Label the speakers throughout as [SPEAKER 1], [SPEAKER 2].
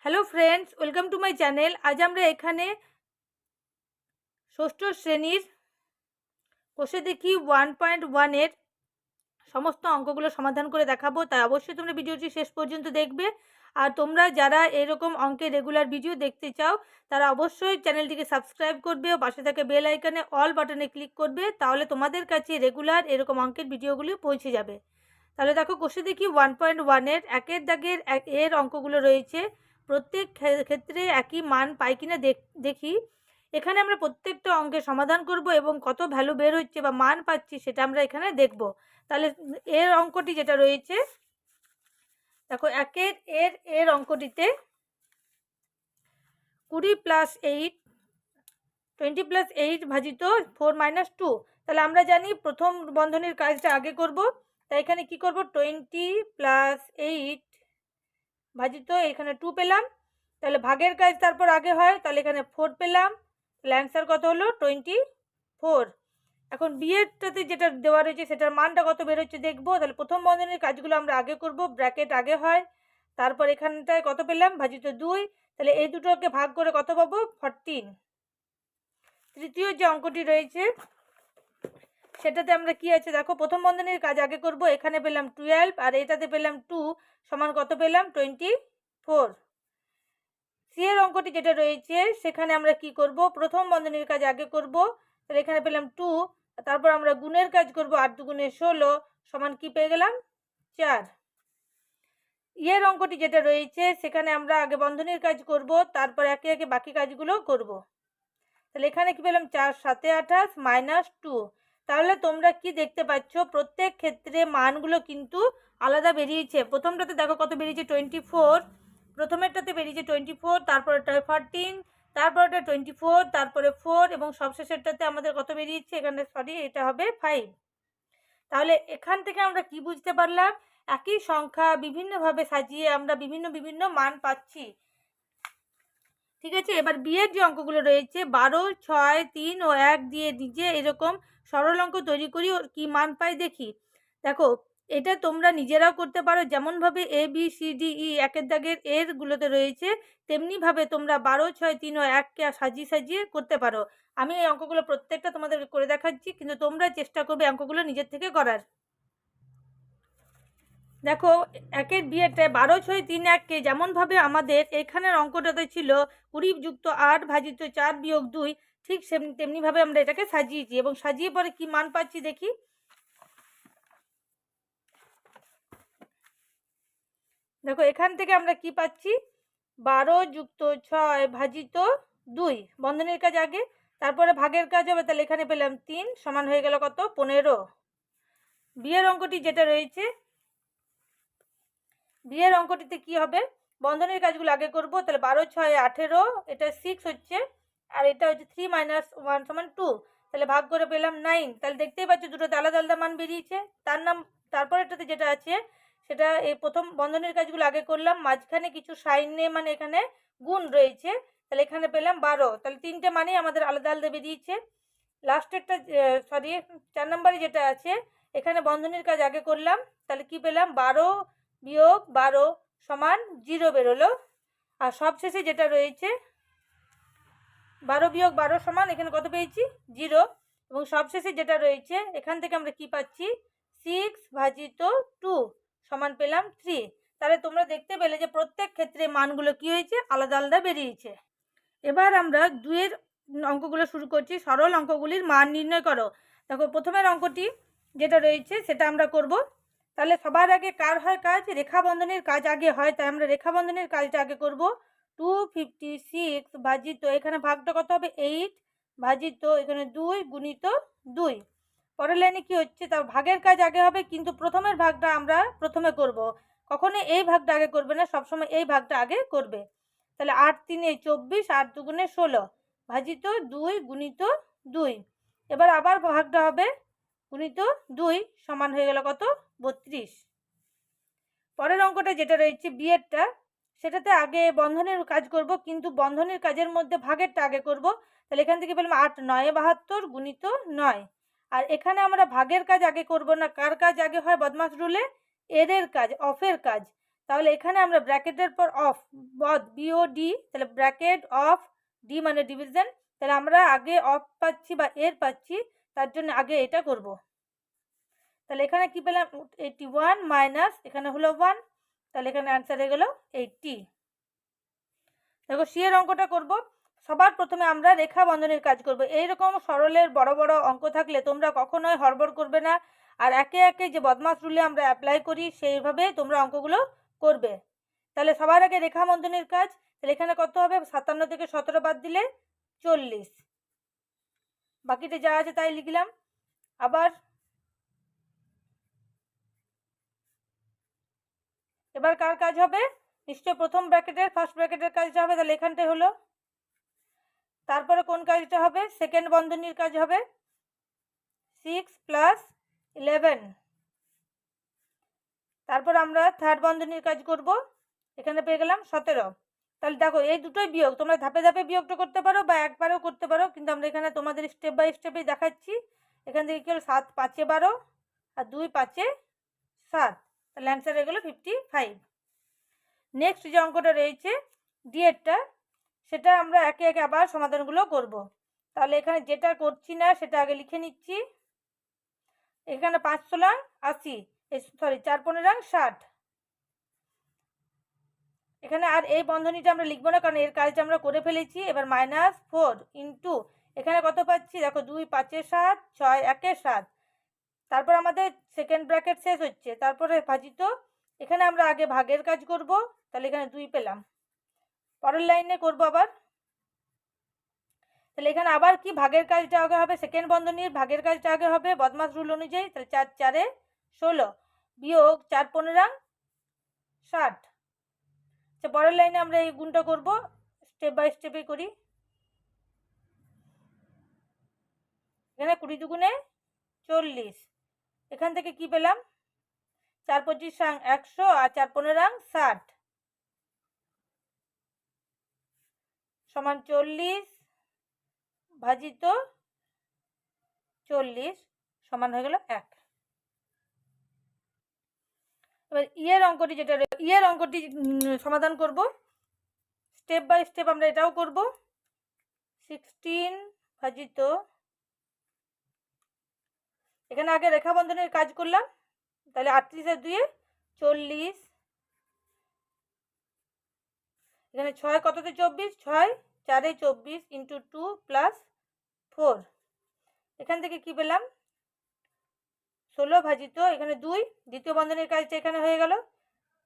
[SPEAKER 1] Hello friends, welcome to my channel. আজ আমরা এখানে ষষ্ঠ শ্রেণীর কোষে দেখি 1.1 এর সমস্ত অঙ্কগুলো সমাধান করে দেখাবো, তাই অবশ্যই তোমরা ভিডিওটি শেষ পর্যন্ত দেখবে। আর তোমরা যারা এরকম অঙ্কের রেগুলার ভিডিও দেখতে চাও তারা অবশ্যই চ্যানেলটিকে সাবস্ক্রাইব করবে ও পাশে থাকা বেল আইকনে অল বাটনে ক্লিক করবে, তাহলে তোমাদের কাছে রেগুলার এরকম অঙ্কের ভিডিওগুলি পৌঁছে যাবে। তাহলে দেখো, কোষে দেখি 1.1 এর একের দাগের এর অঙ্কগুলো রয়েছে। প্রত্যেক ক্ষেত্রে একই মান পাই কিনা দেখি। এখানে আমরা প্রত্যেকটা অঙ্কের সমাধান করব এবং কত ভ্যালু বের হচ্ছে বা মান পাচ্ছি সেটা আমরা এখানে দেখব। তাহলে এর অঙ্কটি যেটা রয়েছে, দেখো একের এর অঙ্কটিতে 20 + 8 20 + 8 ভাজিত 4 - 2। তাহলে আমরা জানি প্রথম বন্ধনীর কাজটা আগে করব, তাই এখানে কি করব, 20 + 8 ভাজিত এখানে 2 পেলাম। তাহলে ভাগের কাজ তারপর আগে হয়, তাহলে এখানে 4 পেলাম। তাহলে অ্যান্সার কত হলো, 24। এখন বিয়েরটাতে যেটা দেওয়া রয়েছে সেটার মানটা কত বেরোচ্ছে দেখবো। তাহলে প্রথম বন্ধনীর কাজগুলো আমরা আগে করব, ব্র্যাকেট আগে হয়, তারপর এখানটায় কত পেলাম, ভাজিত 2। তাহলে এই দুটোকে ভাগ করে কত পাবো, 14। তৃতীয় যে অঙ্কটি রয়েছে সেটাতে আমরা কি আছে দেখো, প্রথম বন্ধনীর কাজ আগে করব, এখানে পেলাম 12 আর এটাতে পেলাম 2 সমান কত পেলাম, 24। সি এর অঙ্কটি যেটা রয়েছে সেখানে আমরা কি করব, প্রথম বন্ধনীর কাজ আগে করব, তাহলে এখানে পেলাম 2, তারপর আমরা গুণের কাজ করব, 8 × 2 = 16 সমান কি পেয়ে গেলাম, 4। এর অঙ্কটি যেটা রয়েছে সেখানে আমরা আগে বন্ধনীর কাজ করব, তারপর একে একে বাকি কাজগুলো করব। তাহলে এখানে কি পেলাম, 4 × 7 = 28 - 2। তাহলে তোমরা কি দেখতে পাচ্ছ, প্রত্যেক ক্ষেত্রে মানগুলো কিন্তু আলাদা বেরিয়েছে। প্রথমটাতে দেখো কত বেরিয়েছে, 24। প্রথমেরটাতে বেরিয়েছে 24, তারপরেটা 14, তারপরেটা 24, তারপরে 4 এবং সবশেষেরটাতে আমাদের কত বেরিয়েছে, এখানে এটা হবে 5। তাহলে এখান থেকে আমরা কি বুঝতে পারলাম, একই সংখ্যা বিভিন্নভাবে সাজিয়ে আমরা বিভিন্ন মান পাচ্ছি। ঠিক আছে, এবার বিয়ের যে অঙ্কগুলো রয়েছে 12, 6, 3 ও 1 দিয়ে নিজে এরকম সরল অঙ্ক তৈরি করি, ওর কি মান পাই দেখি। দেখো, এটা তোমরা নিজেরাও করতে পারো, যেমনভাবে ABCDE একের দাগের এরগুলোতে রয়েছে তেমনিভাবে তোমরা 12, 6, 3 ও 1কে সাজিয়ে করতে পারো। আমি এই অঙ্কগুলো প্রত্যেকটা তোমাদেরকে করে দেখাচ্ছি, কিন্তু তোমরা চেষ্টা করবে অঙ্কগুলো নিজের থেকে করার। দেখো, একের বিয়েতে 12, 6, 3, 1কে যেমনভাবে আমাদের এখানের অঙ্কটাতে ছিল 20 + 8 ভাজিত 4 - 2, ঠিক তেমনিভাবে আমরা এটাকে সাজিয়েছি এবং সাজিয়ে পরে কি মান পাচ্ছি দেখি। দেখো, এখান থেকে আমরা কি পাচ্ছি, 12 + 6 ভাজিত 2 বন্ধনীর কাজ আগে, তারপরে ভাগের কাজ হবে, তাহলে এখানে পেলাম 3 সমান হয়ে গেল কত, 15। বিয়ের অঙ্কটি যেটা রয়েছে, বিয়ের অঙ্কটিতে কি হবে, বন্ধনীর কাজগুলো আগে করব, তাহলে 12, 6 = 18, এটা 6 হচ্ছে, আর এটা হচ্ছে 3 - 1 = 2। তাহলে ভাগ করে পেলাম 9। তাহলে দেখতেই পাচ্ছ দুটোতে আলাদা আলাদা মান বেরিয়েছে। তারপরেরটাতে যেটা আছে সেটা এই প্রথম বন্ধনীর কাজগুলো আগে করলাম, মাঝখানে কিছু সাইন নেই, মানে এখানে গুণ রয়েছে, তাহলে এখানে পেলাম 12। তাহলে তিনটে মানেই আমাদের আলাদা আলাদা বেরিয়েছে। লাস্টেরটা 4 নম্বরে যেটা আছে, এখানে বন্ধনীর কাজ আগে করলাম, তাহলে কি পেলাম, 12 - 12 সমান 0 বেরোলো। আর সবশেষে যেটা রয়েছে 12 - 12 সমান এখানে কত পেয়েছি, 0। এবং সবশেষে যেটা রয়েছে এখান থেকে আমরা কি পাচ্ছি, 6 ভাজিত 2 সমান পেলাম 3। তাহলে তোমরা দেখতে পেলে যে প্রত্যেক ক্ষেত্রে মানগুলো কি হয়েছে, আলাদা আলাদা বেরিয়েছে। এবার আমরা 2 অঙ্কগুলো শুরু করছি, সরল অঙ্কগুলির মান নির্ণয় করো। দেখো, প্রথমের অঙ্কটি যেটা রয়েছে সেটা আমরা করব। তাহলে সবার আগে কার হয় কাজ, রেখা বন্ধনীর কাজ আগে হয়, তাই আমরা রেখা বন্ধনীর কাজটা আগে করব। 256 ভাজিত এখানে ভাগটা কত হবে, 8 ভাজিত এখানে 2 × 2। পরের লাইনে কি হচ্ছে, তার ভাগের কাজ আগে হবে, কিন্তু প্রথমের ভাগটা আমরা প্রথমে করব, কখনো এই ভাগটা আগে করবে না, সবসময় এই ভাগটা আগে করবে। তাহলে 8 × 3 = 24, 8 × 2 = 16 ভাজিত 2 × 2। এবার আবার ভাগটা হবে গুণিত 2 সমান হয়ে গেল কত, 32। পরের অঙ্কটা যেটা রয়েছে বিয়েরটা, সেটাতে আগে বন্ধনের কাজ করব, কিন্তু বন্ধনের কাজের মধ্যে ভাগেরটা আগে করব। তাহলে এখান থেকে পেলাম 8 × 9 = 72 গুণিত 9। আর এখানে আমরা ভাগের কাজ আগে করব না, কার কাজ আগে হয়, বদমাশ রুলে এর কাজ, অফের কাজ। তাহলে এখানে আমরা ব্র্যাকেটের পর অফ BOD, তাহলে ব্র্যাকেট অফ ডি মানে ডিভিশন, তাহলে আমরা আগে অফ পাচ্ছি বা এর পাচ্ছি, তার জন্য আগে এটা করব। তাহলে এখানে কি পেলাম 81 মাইনাস এখানে হলো 1, তাহলে এখানে অ্যান্সার হয়ে গেল 80। দেখো সি এর অঙ্কটা করব। সবার প্রথমে আমরা রেখা বন্ধনীর কাজ করব। এইরকম সরলের বড় বড় অঙ্ক থাকলে তোমরা কখনোই হড়বড় করবে না, আর একে একে যে বদমাস রুলে আমরা অ্যাপ্লাই করি সেইভাবে তোমরা অঙ্কগুলো করবে। তাহলে সবার আগে রেখা বন্ধনীর কাজ। তাহলে এখানে কত হবে, 57 থেকে 17 বাদ দিলে 40, বাকিটা যা আছে তাই লিখলাম। আবার এবার কার কাজ হবে, নিশ্চয় প্রথম ব্র্যাকেটের ফার্স্ট ব্র্যাকেটের কাজটা হবে, তাহলে এখানটাই হলো। তারপরে কোন কাজটা হবে, সেকেন্ড বন্ধনীর কাজ হবে 6 + 11। তারপর আমরা থার্ড বন্ধনীর কাজ করব, এখানে পেয়ে গেলাম 17। তাহলে দেখো এই দুটোই বিয়োগ, তোমরা ধাপে ধাপে বিয়োগটা করতে পারো বা একবারেও করতে পারো, কিন্তু আমরা এখানে তোমাদের স্টেপ বাই স্টেপেই দেখাচ্ছি। এখান থেকে কি হলো 7 × 5 = 12 আর 2 × 5 = 7, তাহলে অ্যান্সার হয়ে গেলো 55। নেক্সট যে অঙ্কটা রয়েছে ডি এরটা, সেটা আমরা একে একে আবার সমাধানগুলো করব। তাহলে এখানে যেটা করছি না সেটা আগে লিখে নিচ্ছি। এখানে 5 × 16 = 80, সরি 4 × 15 = 60। এখানে আর এই বন্ধনীটা আমরা লিখবো না, কারণ এর কাজটা আমরা করে ফেলেছি। এবার -4 ইন্টু এখানে কত পাচ্ছি দেখো 2 × 5 = 7, 6 × 1 = 7। তারপর আমাদের সেকেন্ড ব্র্যাকেট শেষ হচ্ছে, তারপরে ভাজিত। এখানে আমরা আগে ভাগের কাজ করব, তাহলে এখানে 2 পেলাম। পরের লাইনে করব আবার, তাহলে এখানে আবার কি ভাগের কাজটা আগে হবে, সেকেন্ড বন্ধনীর ভাগের কাজটা আগে হবে বদমাস রুল অনুযায়ী। তাহলে 4 × 4 = 16 বিয়োগ 4 × 15 = 60। আচ্ছা, পরের লাইনে আমরা এই গুণটা করব, স্টেপ বাই স্টেপে করি। এখানে 20 × 2 = 40, এখান থেকে কি পেলাম 4 × 25 = 100 আর 4 × 15 = 60 সমান 40 ভাজিত 40 সমান হয়ে গেল 1। এবার ইয়ের অঙ্কটি যেটা ইয়ের অঙ্কটি সমাধান করব, স্টেপ বাই স্টেপ আমরা এটাও করব। 16 ভাজিত, এখানে আগে রেখা বন্ধনের কাজ করলাম, তাহলে 38 আর 2 = 40। এখানে 6 কততে 24, 6 × 4 = 24 ইন্টু 2 + 4। এখান থেকে কি পেলাম 16 ভাজিত এখানে 2, দ্বিতীয় বন্ধনের কাজটা এখানে হয়ে গেল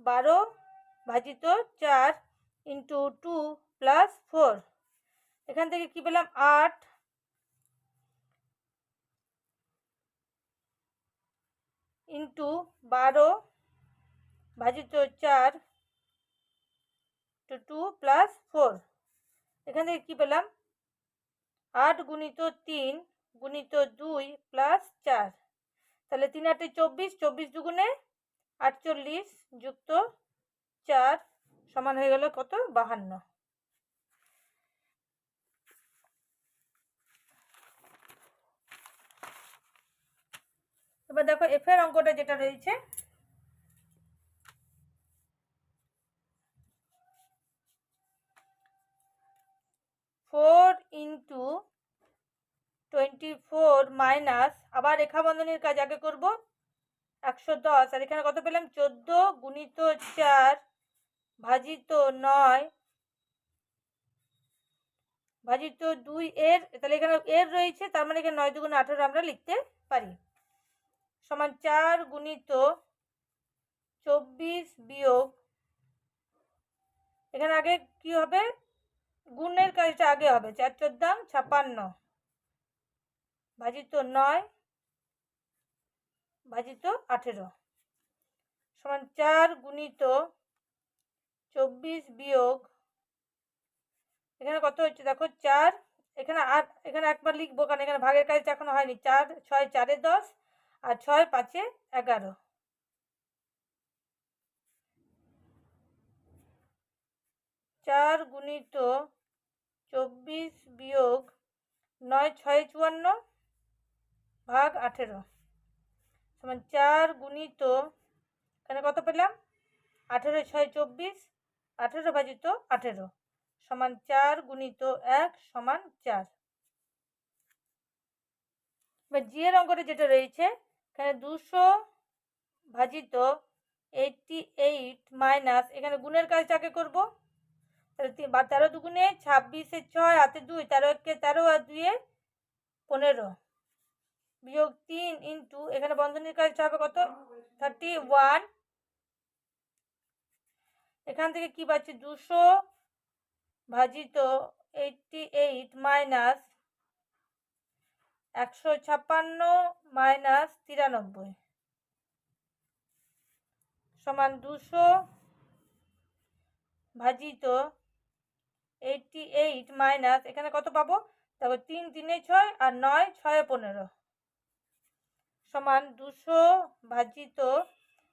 [SPEAKER 1] 12 ভাজিত 4 ইন্টু 2 + 4। এখান থেকে কি পেলাম 8 ইন্টু 12 ভাজিত 4 2 + 4। এখান থেকে কি পেলাম 8 × 3 × 2 + 4, তাহলে 3 × 8 = 24, 24 × 2 = 48 যুক্ত 4 সমান হয়ে গেল কত 52। এবার দেখো এফ এর অঙ্কটা যেটা রয়েছে, × 24 মাইনাস, আবার রেখা বন্ধনীর কাজ আগে করব 110, আর এখানে কত পেলাম 14 × 4 ভাজিত 9 ভাজিত 2 এর, তাহলে এখানে এর রয়েছে, তার মানে এখানে 9 × 2 = 18 আমরা লিখতে পারি, সমান 4 × 24 বিয়োগ, এখানে আগে কি হবে গুণের কাজটা আগে হবে 4 × 14 = 56 ভাজিত 9 ভাজিত 18 সমান 4 × 24 বিয়োগ, এখানে কত হচ্ছে দেখো 4, এখানে আর এখানে একবার লিখবো কারণ এখানে ভাগের কাজটা এখনো হয়নি। 4 × 6 = 10 আর 6 × 5 = 11, 4 × 24 বিয়োগ 9 × 6 = 54 ভাগ 18 সমান 4 × এখানে কত পেলাম 18 6 24, 18 ভাজিত 18 সমান 4 গুণিত 1 সমান 4। এবার জি এর অঙ্কটা যেটা রয়েছে এখানে 200 ভাজিত 88 মাইনাস, এখানে গুণের কাজটা আগে করবো, তাহলে 13 দুগুণে 26 এর 6 হাতে 2, 13 একে 13 আর 2 এ 15 বিয়োগ 3 ইন্টু এখানে বন্ধনীর কাজটা হবে কত 31। এখান থেকে কি পাচ্ছি 200 ভাজিত 88 মাইনাস 156 মাইনাস 93 সমান 200 ভাজিত 88 মাইনাস এখানে কত পাবো, তারপর 3 3 6 আর 9 6 15 সমান 200 ভাজিত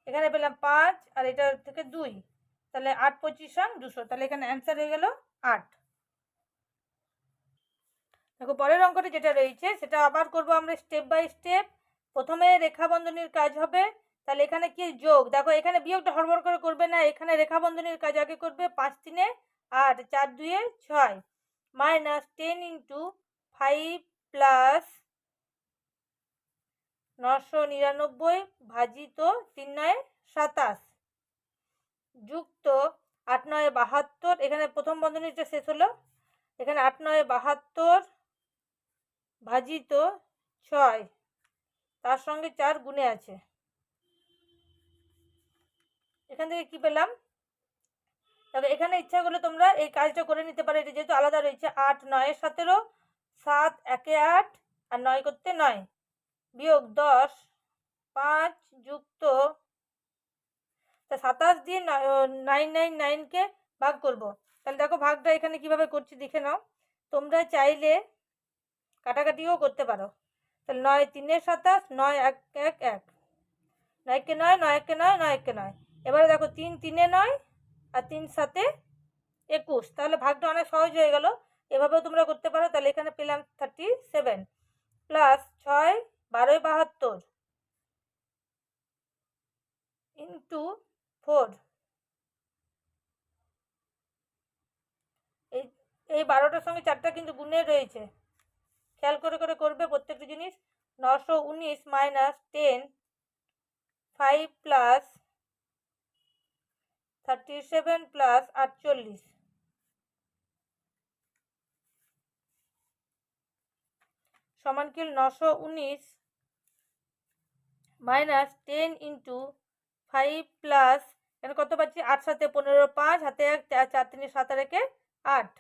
[SPEAKER 1] এখানে পেলাম 5 আর এটা থেকে 2, তাহলে 8 25 200, তাহলে এখানে অ্যান্সার হয়ে গেল 8। দেখো পরের অঙ্কটা যেটা রয়েছে সেটা আবার করব আমরা স্টেপ বাই স্টেপ। প্রথমে রেখা বন্ধনীর কাজ হবে, তাহলে এখানে কি যোগ, দেখো এখানে বিয়োগটা হড়বড় করে করবে না, এখানে রেখা বন্ধনীর কাজ আগে করবে। 5 3 8, 4 2 6 মাইনাস 10 ইন্টু 5 প্লাস 999 ভাজিত 3 9 27 যুক্ত 8 9 72, এখানে প্রথম বন্ধনীটা শেষ হলো, এখানে 8 9 72 ভাজিত 6 তার সঙ্গে 4 গুণে আছে। এখান থেকে কি পেলাম, তবে এখানে ইচ্ছা করলে তোমরা এই কাজটা করে নিতে পারো, এটা যেহেতু আলাদা রয়েছে। 8 9 17, 7 1 8 আর 9 করতে 9 বিয়োগ 10 5 যুক্ত 27 দিয়ে 999 কে ভাগ করব। তাহলে দেখো ভাগটা এখানে কিভাবে করছি দেখে নাও, তোমরা চাইলে কাটাকাটিও করতে পারো। তাহলে 9 3 27, 9 1 1 1, 9 কে 9, 9 কে 9, 9 কে 9। এবারে দেখো 3 3 9 আর 3 7 21, তাহলে ভাগটা অনেক সহজ হয়ে গেল, এভাবেও তোমরা করতে পারো। তাহলে এখানে পেলাম 37 প্লাস 6 12 72 ইন্টু 4, এই 12টার সঙ্গে 4টা কিন্তু গুণে রয়েছে, খেয়াল করে করে করবে প্রত্যেকটা জিনিস। 919 মাইনাস 10 5 প্লাস 37 প্লাস 48 সমান কি 919 মাইনাস 10 ইন্টু 5 প্লাস এখানে কত পাচ্ছি 8 7 15 5 হাতে 1 4 4 3 7 আর 1 8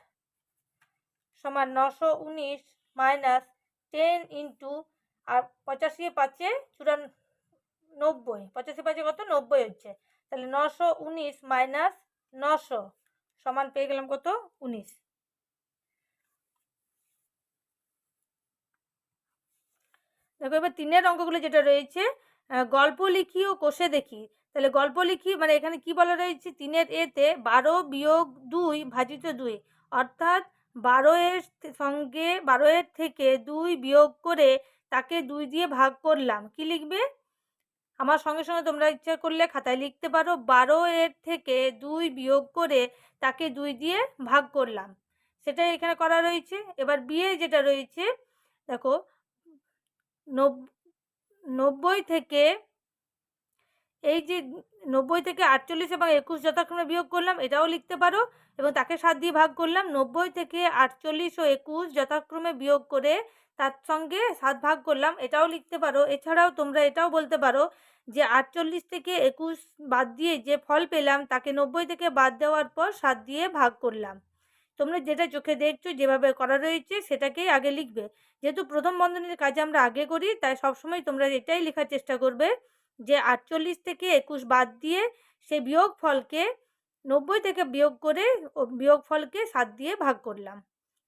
[SPEAKER 1] সমান 919 মাইনাস 10 ইন্টু আর 85 5 94, 85 5 কত 90 হচ্ছে, তাহলে 919 মাইনাস 900 সমান পেয়ে গেলাম কত 19। দেখো এবার 3-এর অঙ্কগুলো যেটা রয়েছে গল্প লিখি ও কষে দেখি। তাহলে গল্প লিখি মানে এখানে কি বলা রয়েছে 3-এর এতে 12 বিয়োগ 2 ভাজিত 2, অর্থাৎ 12 এর সঙ্গে 12 এর থেকে 2 বিয়োগ করে তাকে 2 দিয়ে ভাগ করলাম। কি লিখবে, আমার সঙ্গে সঙ্গে তোমরা ইচ্ছা করলে খাতায় লিখতে পারো 12 এর থেকে 2 বিয়োগ করে তাকে 2 দিয়ে ভাগ করলাম, সেটাই এখানে করা রয়েছে। এবার বিয়ে যেটা রয়েছে দেখো 90 থেকে এই যে 90 থেকে 48 এবং 21 যথাক্রমে বিয়োগ করলাম, এটাও লিখতে পারো, এবং তাকে 7 দিয়ে ভাগ করলাম। 90 থেকে 48 ও 21 যথাক্রমে বিয়োগ করে তার সঙ্গে 7 ভাগ করলাম, এটাও লিখতে পারো। এছাড়াও তোমরা এটাও বলতে পারো যে 48 থেকে 21 বাদ দিয়ে যে ফল পেলাম তাকে 90 থেকে বাদ দেওয়ার পর 7 দিয়ে ভাগ করলাম। তোমরা যেটা চোখে দেখছো যেভাবে করা রয়েছে সেটাকেই আগে লিখবে। যেহেতু প্রথম বন্ধনীর কাজ আমরা আগে করি, তাই সবসময় তোমরা এটাই লেখার চেষ্টা করবে যে 48 থেকে 21 বাদ দিয়ে সেই বিয়োগ ফলকে 90 থেকে বিয়োগ করে বিয়োগ ফলকে 7 দিয়ে ভাগ করলাম।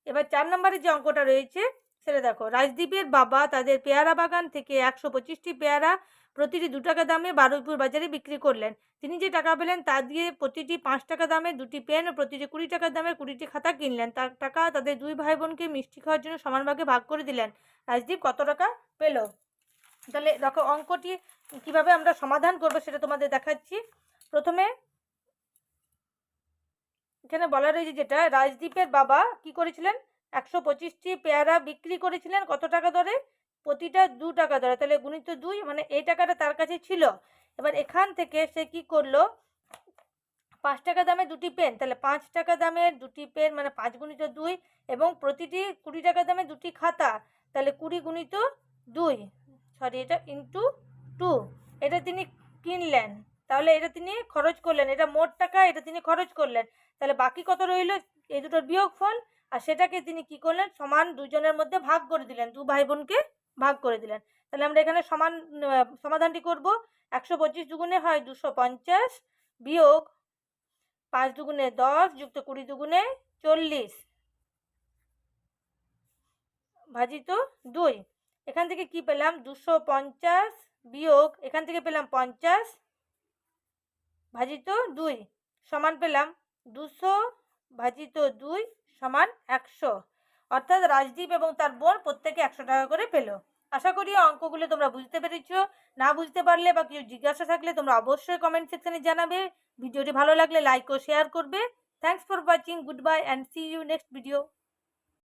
[SPEAKER 1] এবার 4 নম্বরের যে অঙ্কটা রয়েছে সেটা দেখো, রাজদীপের বাবা তাদের পেয়ারা বাগান থেকে 125টি পেয়ারা প্রতিটি 2 টাকা দামে বারুইপুর বাজারে বিক্রি করলেন। তিনি যে টাকা পেলেন তা দিয়ে প্রতিটি 5 টাকা দামে 2টি পেন ও প্রতিটি 20 টাকা দামের 20টি খাতা কিনলেন। তার টাকা তাদের 2 ভাই বোনকে মিষ্টি খাওয়ার জন্য সমান ভাগে ভাগ করে দিলেন। রাজদীপ কত টাকা পেল? তাহলে দেখো অঙ্কটি কিভাবে আমরা সমাধান করব সেটা তোমাদের দেখাচ্ছি। প্রথমে এখানে বলা রয়েছে যেটা, রাজদীপের বাবা কি করেছিলেন, 125টি পেয়ারা বিক্রি করেছিলেন কত টাকা দরে, প্রতিটা 2 টাকা দরে। তাহলে গুণিত 2, মানে এই টাকাটা তার কাছে ছিল। এবার এখান থেকে সে কি করলো, 5 টাকা দামে 2টি পেন, তাহলে 5 টাকা দামের 2টি পেন মানে 5 গুণিত 2, এবং প্রতিটি 20 টাকা দামে 2টি খাতা, তাহলে 20 গুণিত 2, সরি এটা ইন্টু 2, এটা তিনি কিনলেন। তাহলে এটা তিনি খরচ করলেন, এটা মোট টাকা, এটা তিনি খরচ করলেন। তাহলে বাকি কত রইল, এই দুটোর বিয়োগফল, আর সেটাকে তিনি কি করলেন, সমান দুজনের মধ্যে ভাগ করে দিলেন, 2 ভাই বোনকে ভাগ করে দিলেন। তাহলে আমরা এখানে সমাধানটি করব। 125 দুগুণে হয় 250, বিয়োগ 5 দুগুণে 10, যুক্ত 20 দুগুণে 40, ভাজিত 2। এখান থেকে কি পেলাম, 250 বিয়োগ এখান থেকে পেলাম 50 ভাজিত 2, সমান পেলাম 200 ভাজিত 2 সমান 100। অর্থাৎ রাজদীপ এবং তার বোন প্রত্যেকে 100 টাকা করে পেল। আশা করি অঙ্কগুলো তোমরা বুঝতে পেরেছ। না বুঝতে পারলে বা কিছু জিজ্ঞাসা থাকলে তোমরা অবশ্যই কমেন্ট সেকশনে জানাবে। ভিডিওটি ভালো লাগলে লাইক ও শেয়ার করবে। Thanks for watching, goodbye and see you next video.